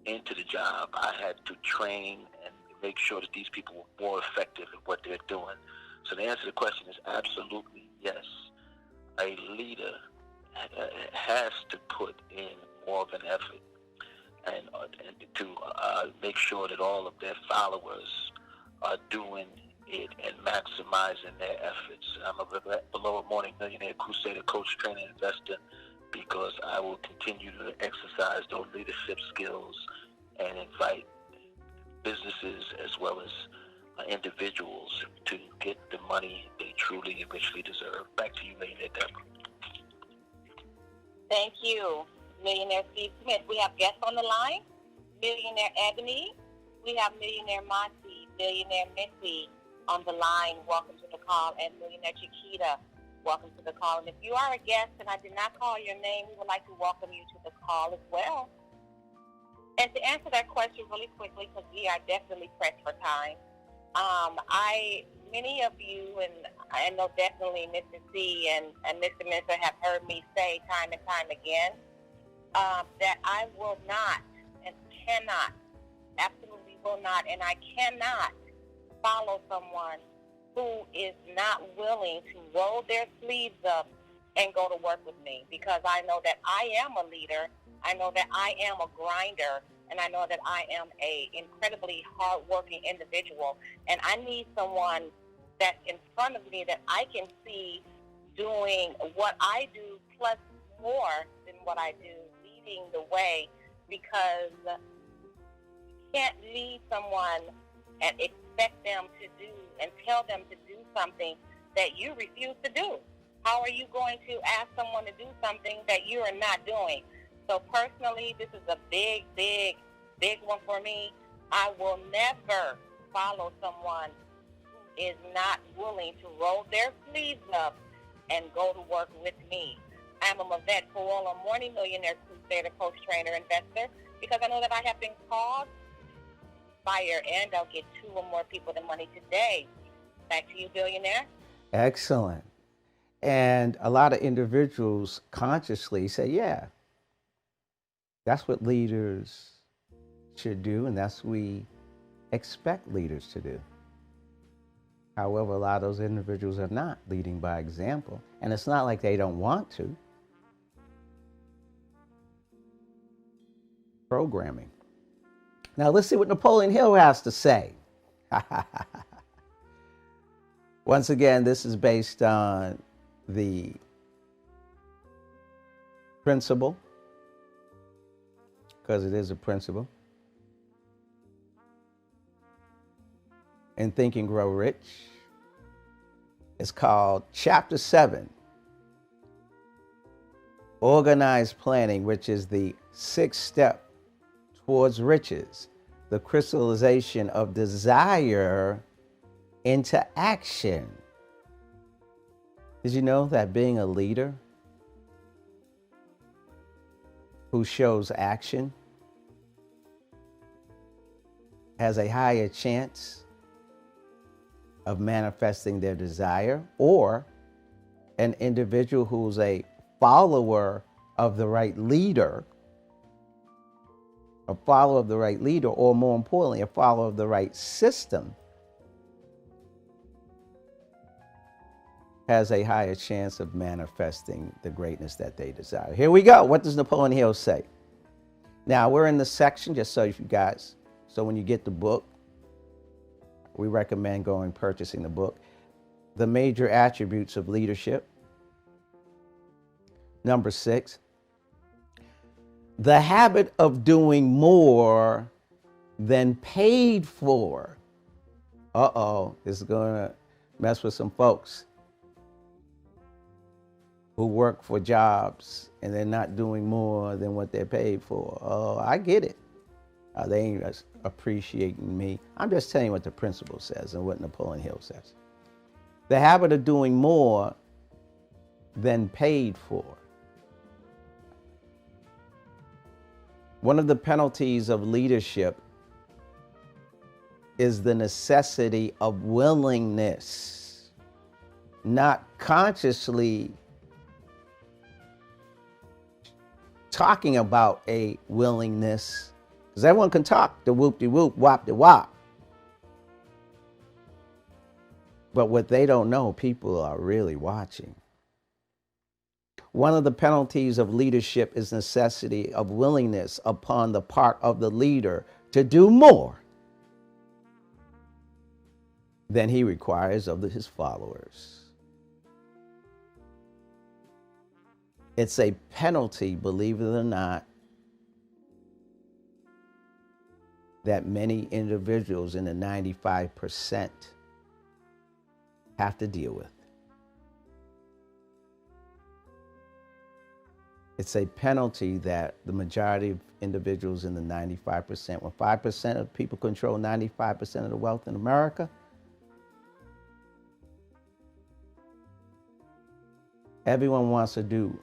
into the job, I had to train and make sure that these people were more effective in what they're doing. So the answer to the question is absolutely yes. A leader has to put in more of an effort and to make sure that all of their followers are doing it and maximizing their efforts. I'm a below a morning millionaire crusader, coach, trainer, investor, because I will continue to exercise those leadership skills and invite businesses as well as individuals to get the money they truly and richly deserve. Back to you, Millionaire Deborah. Thank you, Millionaire Steve Smith. We have guests on the line. Millionaire Ebony. We have Millionaire Monty, Millionaire Missy on the line. Welcome to the call. And Millionaire Chiquita, welcome to the call. And if you are a guest and I did not call your name, we would like to welcome you to the call as well. And to answer that question really quickly, because we are definitely pressed for time, many of you, and I know definitely Mr. C and Mr. Minister have heard me say time and time again, that I will not and cannot, absolutely will not, and I cannot follow someone who is not willing to roll their sleeves up and go to work with me, because I know that I am a leader, I know that I am a grinder, and I know that I am a incredibly hardworking individual, and I need someone that's in front of me that I can see doing what I do plus more than what I do, leading the way, because you can't lead someone and expect them to do and tell them to do something that you refuse to do. How are you going to ask someone to do something that you are not doing? So personally, this is a big, big, big one for me. I will never follow someone who is not willing to roll their sleeves up and go to work with me. I'm a Mavette Paola, morning millionaire, crusader, coach, trainer, investor, because I know that I have been called, fire, and I'll get 2 or more people the money today. Back to you, billionaire. Excellent. And a lot of individuals consciously say, yeah, that's what leaders should do, and that's what we expect leaders to do. However, a lot of those individuals are not leading by example, and it's not like they don't want to. Programming. Now let's see what Napoleon Hill has to say. Once again, this is based on the principle, because it is a principle, in Think and Grow Rich. It's called Chapter 7, Organized Planning, which is the 6th step towards riches, the crystallization of desire into action. Did you know that being a leader who shows action has a higher chance of manifesting their desire, or an individual who's a follower of the right leader, a follower of the right leader, or more importantly, a follower of the right system, has a higher chance of manifesting the greatness that they desire. Here we go. What does Napoleon Hill say? Now, we're in the section, just so you guys, so when you get the book, we recommend going purchasing the book, The Major Attributes of Leadership. Number 6, the habit of doing more than paid for. This is going to mess with some folks who work for jobs and they're not doing more than what they're paid for. Oh, I get it. They ain't appreciating me. I'm just telling you what the principle says and what Napoleon Hill says. The habit of doing more than paid for. One of the penalties of leadership is the necessity of willingness, not consciously talking about a willingness, because everyone can talk the whoop-de-whoop, wop-de-wop, But what they don't know, people are really watching. One of the penalties of leadership is necessity of willingness upon the part of the leader to do more than he requires of his followers. It's a penalty, believe it or not, that many individuals in the 95% have to deal with. It's a penalty that the majority of individuals in the 95%, when 5% of people control 95% of the wealth in America, everyone wants to do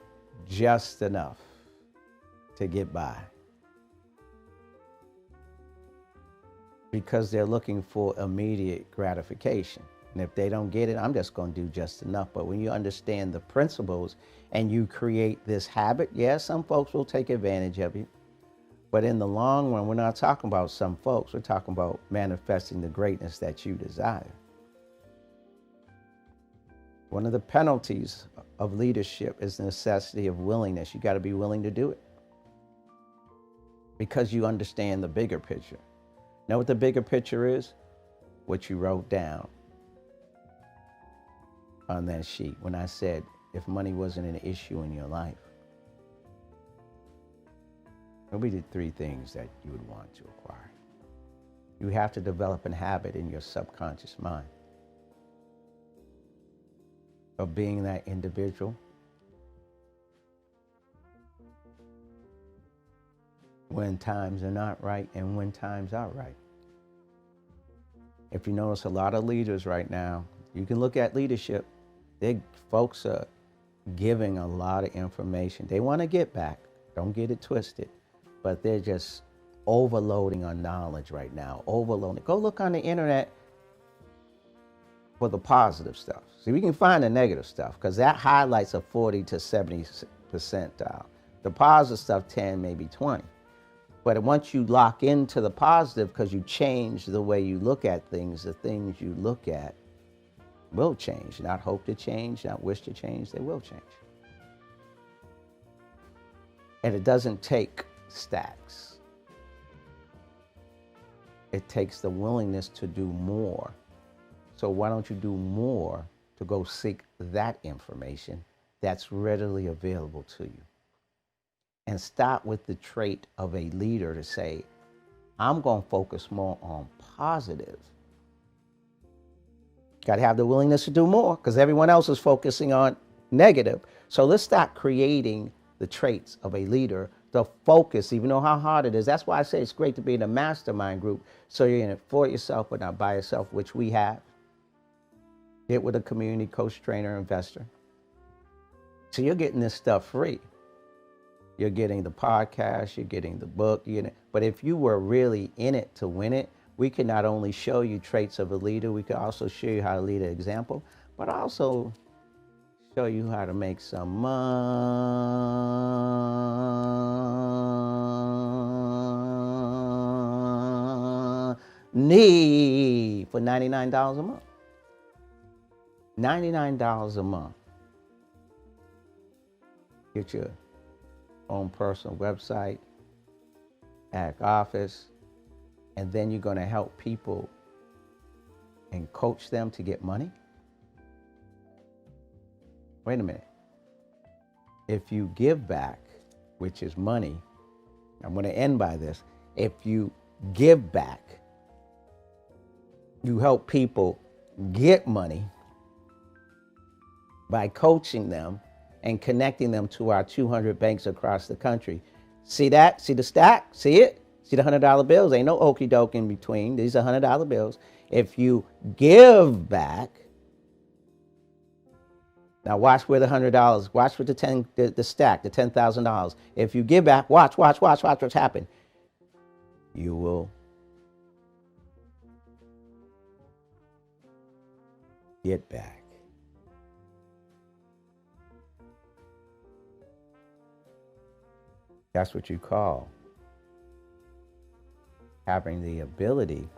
just enough to get by, because they're looking for immediate gratification. And if they don't get it, I'm just going to do just enough. But when you understand the principles and you create this habit, yes, some folks will take advantage of you. But in the long run, we're not talking about some folks. We're talking about manifesting the greatness that you desire. One of the penalties of leadership is the necessity of willingness. You got to be willing to do it because you understand the bigger picture. Know what the bigger picture is? What you wrote down on that sheet when I said, if money wasn't an issue in your life, what would be the 3 things that you would want to acquire? You have to develop a habit in your subconscious mind of being that individual when times are not right and when times are right. If you notice, a lot of leaders right now, you can look at leadership, folks are giving a lot of information. They want to get back, don't get it twisted, but they're just overloading on knowledge right now, overloading. Go look on the internet for the positive stuff. See, we can find the negative stuff because that highlights a 40 to 70 percentile. The positive stuff 10, maybe 20. But once you lock into the positive, because you change the way you look at things, the things you look at will change. Not hope to change, not wish to change, they will change. And it doesn't take stacks. It takes the willingness to do more. So why don't you do more to go seek that information that's readily available to you? And stop with the trait of a leader to say, I'm going to focus more on positive. Got to have the willingness to do more because everyone else is focusing on negative. So let's stop creating the traits of a leader, the focus, even though how hard it is. That's why I say it's great to be in a mastermind group. So you're in it for yourself, but not by yourself, which we have. Get with a community coach, trainer, investor. So you're getting this stuff free. You're getting the podcast, you're getting the book, but if you were really in it to win it, we can not only show you traits of a leader, we can also show you how to lead an example, but also show you how to make some money for $99 a month. $99 a month. Get your own personal website, back office, and then you're going to help people and coach them to get money? Wait a minute. If you give back, which is money, I'm going to end by this. If you give back, you help people get money by coaching them and connecting them to our 200 banks across the country. See that? See the stack? See it? See the $100 bills? Ain't no okie doke in between. These are $100 bills. If you give back, now watch where the $100, watch with the stack, the $10,000. If you give back, watch what's happened. You will get back. That's what you call having the ability